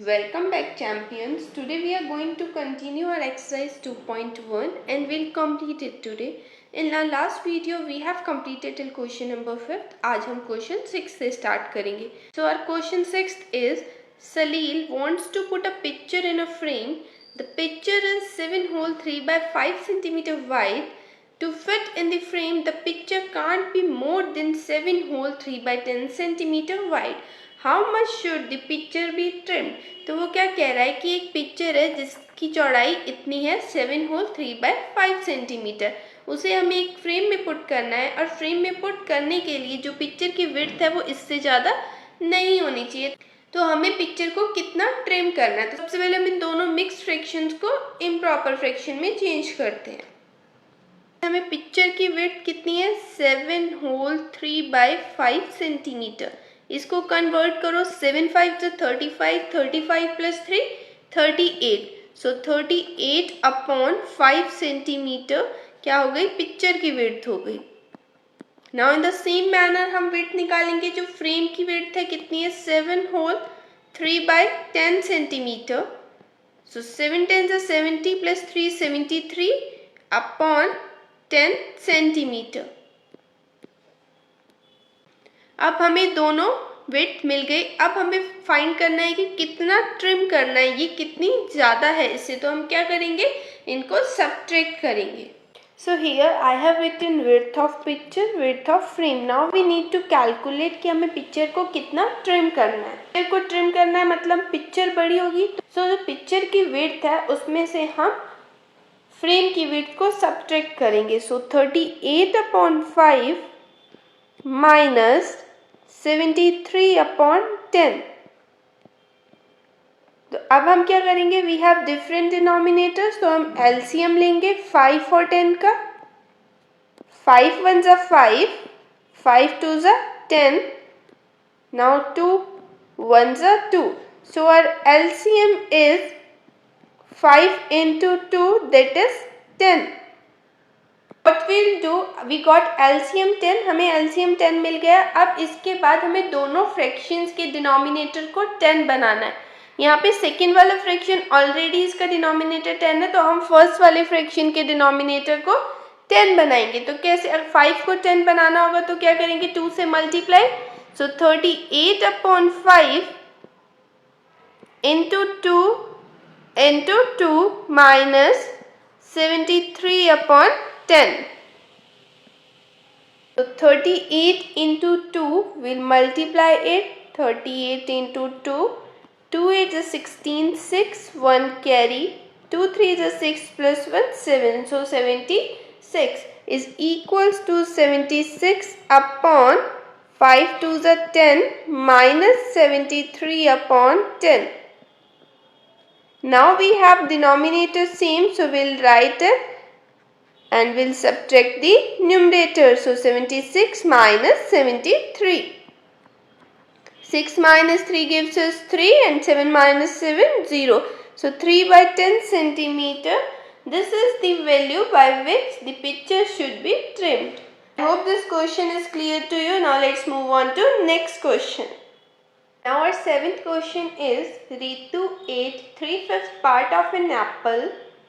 Welcome back, champions. Today we are going to continue our exercise 2.1 and we'll complete it today. In our last video we have completed till question number 5th. आज हम question 6 से start करेंगे. So our question 6th is Salil wants to put a picture in a frame. The picture is 7 whole 3 by 5 centimeter wide. To fit in the frame, the picture can't be more than 7 whole 3 by 10 centimeter wide. How much should the picture be trimmed. तो वो क्या कह रहा है कि एक picture है जिसकी चौड़ाई इतनी है 7 होल 3 बाय 5 सेंटीमीटर. उसे हमें एक फ्रेम में पुट करना है और फ्रेम में पुट करने के लिए जो पिक्चर की विड्थ है वो इससे ज़्यादा नहीं होनी चाहिए. तो हमें पिक्चर को कितना ट्रिम करना है. तो सबसे पहले हम इन दोनों मिक्स्ड फ्रैक्शंस को इम्प्रॉपर फ्रैक्शन में चेंज करते हैं. हमें पिक्चर की विड्थ कितनी है 7 होल 3 बाय 5 सेंटीमीटर. इसको कन्वर्ट करो 7 5 to 35, 35 plus 3 38. So 38 upon 5 centimetre क्या हो गई पिक्चर की विड्थ हो गई. Now in the same manner हम विड्थ निकालेंगे. जो फ्रेम की विड्थ है कितनी है 7 होल 3 बाय 10 सेंटीमीटर. सो 7 10 से 70 प्लस 3 73 अपॉन 10 सेंटीमीटर. अब हमें दोनों विड्थ मिल गई. अब हमें फाइंड करना है कि कितना ट्रिम करना है, ये कितनी ज़्यादा है इससे. तो हम क्या करेंगे, इनको सब्ट्रैक्ट करेंगे. So here I have written width of picture, width of frame. Now we need to calculate कि हमें पिक्चर को कितना ट्रिम करना है. पिक्चर को ट्रिम करना है मतलब पिक्चर बड़ी होगी. सो जो पिक्चर की विड्थ है उसमें से हम फ्रेम की विड्थ को सब्ट्रैक्ट करेंगे. सो 38 अपॉन 5 माइनस 73 अपॉन 10. तो अब हम क्या करेंगे, वी हैव डिफरेंट डिनोमिनेटर्स. तो हम एलसीएम लेंगे 5 और 10 का. 5 1 जा 5, 5 2 जा 10. नाउ 2 1 जा 2. So our LCM is 5 into 2, that is 10. What we'll do, we got LCM 10, हमें LCM 10 मिल गया. अब इसके बाद हमें दोनों फ्रैक्शंस के डिनोमिनेटर को 10 बनाना है. यहाँ पे सेकेंड वाला फ्रैक्शन ऑलरेडी इसका डिनोमिनेटर 10 है, तो हम फर्स्ट वाले फ्रैक्शन के डिनोमिनेटर को 10 बनाएंगे. तो कैसे, अगर 5 को 10 बनाना होगा तो क्या करेंगे, 2 से multiply. So 38 upon 5 into 2 into 2 minus 73 upon 10. So 38 into 2 will multiply it. 38 into 2, 2 8 is 16, 6, 1 carry, 2 3 is 6 plus 1 7. So 76 is equals to 76 upon 5 2 is 10 minus 73 upon 10. Now we have denominator same, so we'll write it and we'll subtract the numerator. So 76 minus 73. 6 minus 3 gives us 3 and 7 minus 7 0. So 3 by 10 centimeter. This is the value by which the picture should be trimmed. I hope this question is clear to you. Now let's move on to next question. Now our seventh question is Ritu ate 3/5 part of an apple.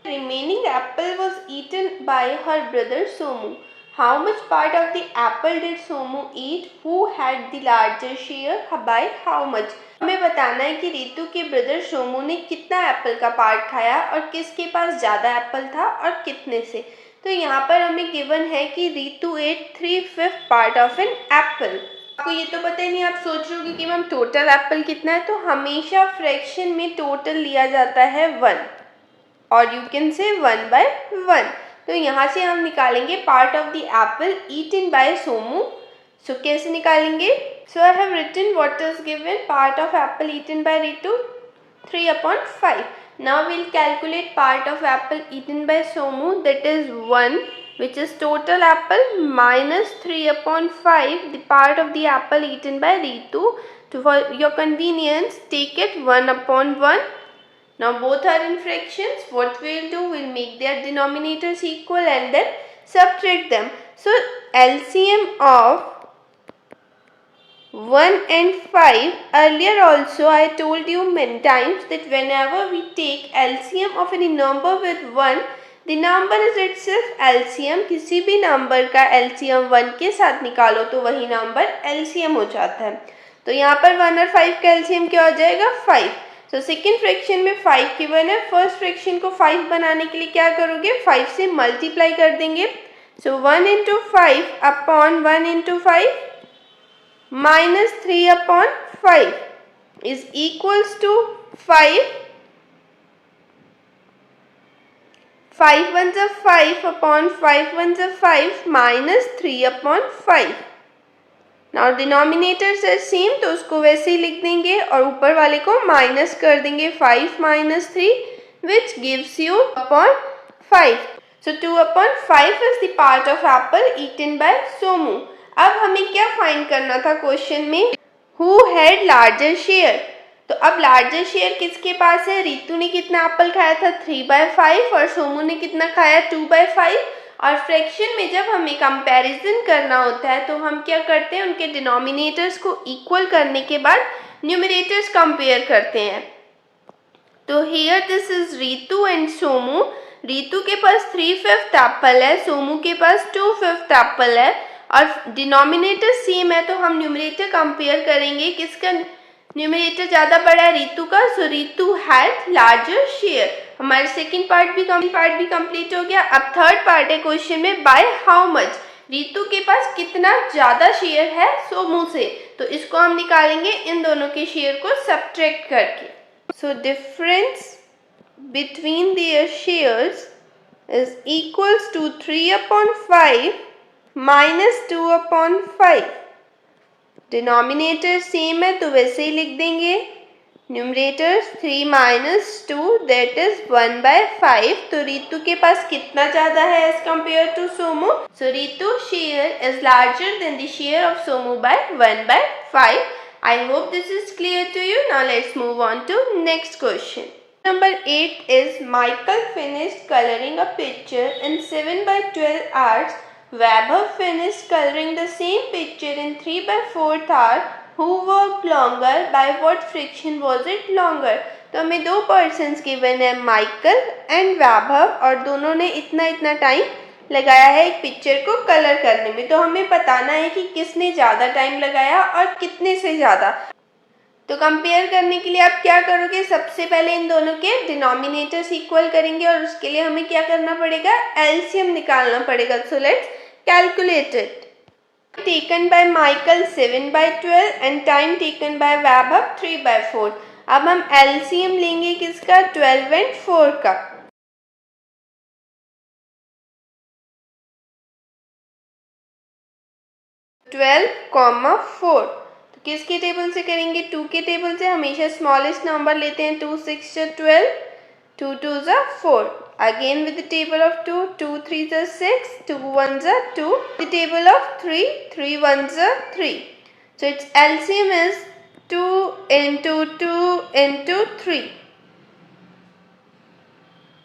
The remaining apple was eaten by her brother Somu. How much part of the apple did Somu eat? Who had the larger share? By how much? हमें बताना है कि रितु के brother Somu ने कितना Apple का part खाया और किसके पास ज़्यादा एप्पल था और कितने से. तो यहाँ पर हमें गिवन है कि Ritu ate 3/5 part of an apple. आपको ये तो पता ही नहीं, आप सोच रहे होगे कि मैम टोटल एप्पल कितना है. तो हमेशा फ्रैक्शन में टोटल लिया जाता है 1 और यू कैन से 1 by 1. तो यहाँ से हम निकालेंगे part of the apple eaten by Somu. So कैसे निकालेंगे, so I have written what is given part of apple eaten by Ritu 3/5. Now will calculate part of apple eaten by Somu, that is 1, which is total apple, minus 3/5 the part of the apple eaten by Ritu. So for your convenience, take it 1/1. Now both are in fractions. What we'll do, we'll make their denominators equal and then subtract them. So LCM of 1 and 5. Earlier also I told you many times that whenever we take LCM of any number with 1, the number is itself LCM. किसी भी number का LCM 1 के साथ निकालो तो वही number LCM हो जाता है. तो यहाँ पर 1 और 5 का LCM क्या हो जाएगा 5. तो सेकेंड फ्रैक्शन में 5 गिवन है. फर्स्ट फ्रैक्शन को 5 बनाने के लिए क्या करोगे 5 से मल्टीप्लाई कर देंगे. सो 1 into 5 upon 1 into 5 minus 3 upon 5 is equals to 5. 5 ones are 5 upon 5 ones are 5 minus 3 upon 5. Now denominators are same तो उसको वैसे ही लिख देंगे और ऊपर वाले को माइनस कर देंगे 5 minus 3 which gives you upon 5. So 2 upon 5 is the part of apple eaten by Somu. अब हमें क्या फाइंड करना था क्वेश्चन में हु हैड लार्जर शेयर. तो अब लार्जर शेयर किसके पास है. रितु ने कितना एप्पल खाया था 3/5 और सोमू ने कितना खाया 2/5. और फ्रैक्शन में जब हमें कंपैरिजन करना होता है तो हम क्या करते हैं उनके डिनोमिनेटर्स को इक्वल करने के बाद न्यूमरेटर्स कंपेयर करते हैं. तो here this is Ritu and Somu. Ritu के पास 3/5 एप्पल है, सोमू के पास 2/5 एप्पल है और डिनोमिनेटर सेम है तो हम न्यूमरेटर कंपेयर करेंगे. किसका न्यूमरेटर ज़्यादा बड़ा है रितु का. सो रितु हैड लार्जर शेयर. हमारा सेकंड पार्ट भी कंप्लीट हो गया. अब थर्ड पार्ट है क्वेश्चन में बाय हाउ मच. रितु के पास कितना ज़्यादा शेयर है सोमू से. तो इसको हम निकालेंगे इन दोनों के शेयर को सब्ट्रैक्ट करके. So difference between their shares is equals to 3/5 minus 2/5. Denominator same है तो वैसे ही लिख देंगे. Numerator 3 minus 2 that is 1/5. तो रितु के पास कितना ज़्यादा है as compared to Somu. So Ritu share is larger than the share of Somu by 1/5. I hope this is clear to you. Now let's move on to next question. Number 8 is Michael finished coloring a picture in 7/12 hours. Vaibhav finished coloring the same picture in 3/4 hour. Who worked longer? By what fraction was it longer? तो हमें दो persons given है Michael and वैभव और दोनों ने इतना इतना time लगाया है एक पिक्चर को कलर करने में. तो हमें बताना है कि किसने ज़्यादा टाइम लगाया और कितने से ज़्यादा. तो कंपेयर करने के लिए आप क्या करोगे सबसे पहले इन दोनों के डिनोमिनेटर्स इक्वल करेंगे और उसके लिए हमें क्या करना पड़ेगा एलसीएम निकालना पड़ेगा. So let's calculate it. taken by Michael 7/12 and time taken by Vaibhav 3/4. अब हम LCM लेंगे किसका 12 and 4 का. 12,4 तो किसके टेबल से करेंगे 2 के टेबल से. हमेशा स्मॉलेस्ट नंबर लेते हैं. 2 6 12, 2 2 4. Again with the table of 2, 2 3 6, 2 1 2. The table of 3, 3 1 3. So its LCM is 2 into 2 into 3.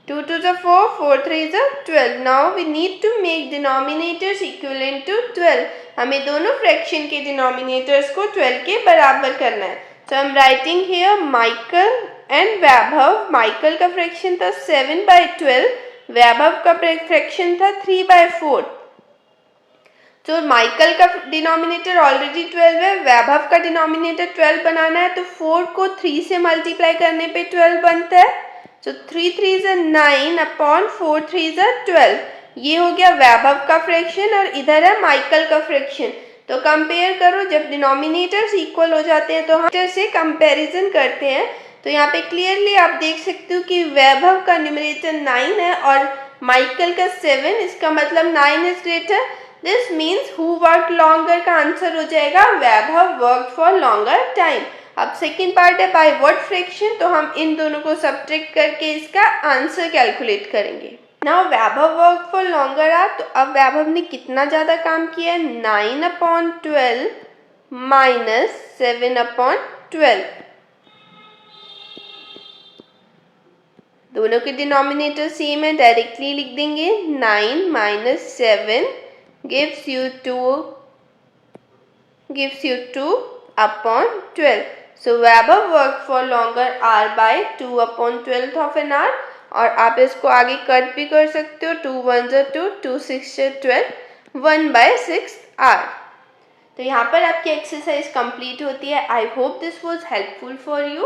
2 2 4, 4 3 12. Now we need to make denominators equivalent to 12. हमें दोनों फ्रैक्शन के डिनोमिनेटर्स को 12 के बराबर करना है. So I'm writing here Michael and Vaibhav. Michael का fraction था 7/12, वैभव का फ्रैक्शन था 3/4. तो माइकल का डिनोमिनेटर ऑलरेडी 12 है, वैभव का डिनोमिनेटर 12 बनाना है. तो 4 को 3 से मल्टीप्लाई करने पे 12 बनता है. तो 3 3 9 अपॉन 4 3 12. ये हो गया वैभव का फ्रैक्शन और इधर है माइकल का फ्रैक्शन. तो कंपेयर करो. जब डिनोमिनेटर्स इक्वल हो जाते हैं तो हम से कंपैरिजन करते हैं. तो यहाँ पे क्लियरली आप देख सकते हो कि वैभव का न्यूमरेटर 9 है और माइकल का 7. इसका मतलब 9 is greater. This means who work longer का आंसर हो जाएगा Vaibhav work for longer time. अब सेकेंड पार्ट है बाय व्हाट फ्रैक्शन. तो हम इन दोनों को सब्ट्रैक्ट करके इसका आंसर कैलकुलेट करेंगे. Now Vaibhav work for longer are. तो अब वैभव ने कितना ज़्यादा काम किया है 9/12 माइनस 7/12. दोनों के डिनोमिनेटर सेम है डायरेक्टली लिख देंगे. 9 minus 7 gives you 2 gives you 2/12. So Weber worked for longer hour by 2/12 of an hour. और आप इसको आगे कट भी कर सकते हो, 2 1 2, 2 6 12, 1/6 hour. तो यहाँ पर आपकी एक्सरसाइज कंप्लीट होती है. I hope this was helpful for you.